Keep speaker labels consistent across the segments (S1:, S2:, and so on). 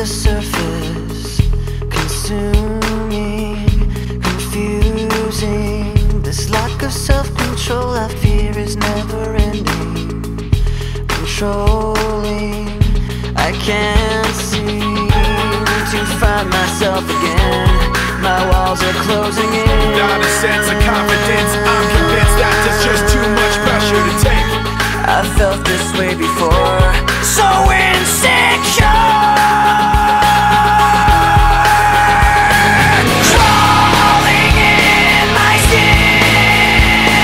S1: surface, consuming, confusing. This lack of self-control I fear is never ending, controlling. I can't seem to find myself again. My walls are closing in.
S2: Not a sense of confidence, I'm convinced that there's just too much pressure to take.
S1: I felt this way before, so insecure. Crawling in my skin,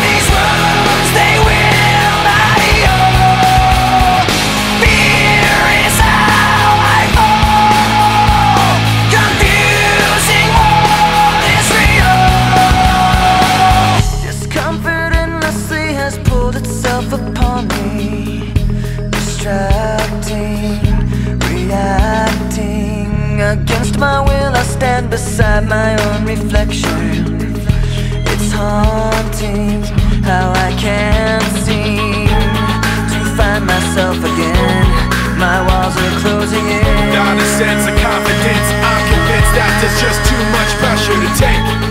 S1: these wounds, they will not heal. Fear is how I fall, confusing what is real. Discomfort endlessly has pulled itself upon me, distracting, reacting. Against my will I stand beside my own reflection. It's haunting how I can't seem to find myself again. My walls are closing in.
S2: Not a sense of confidence, I'm convinced that there's just too much pressure to take.